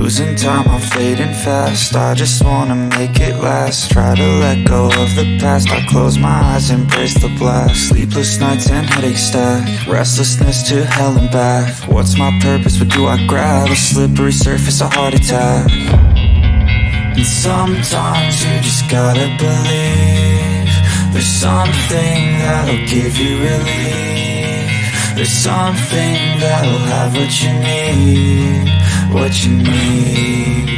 Losing time, I'm fading fast. I just wanna make it last. Try to let go of the past. I close my eyes, embrace the blast. Sleepless nights and headaches stack. Restlessness to hell and back. What's my purpose, what do I grab? A slippery surface, a heart attack. And sometimes you just gotta believe there's something that'll give you relief. There's something that'll have what you need, what you need.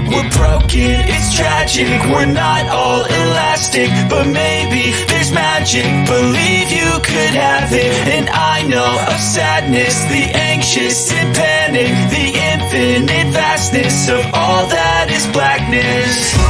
We're broken, it's tragic, we're not all elastic, but maybe there's magic. Believe you could have it, and I know of sadness, the anxious and panic, the infinite vastness of all that is blackness.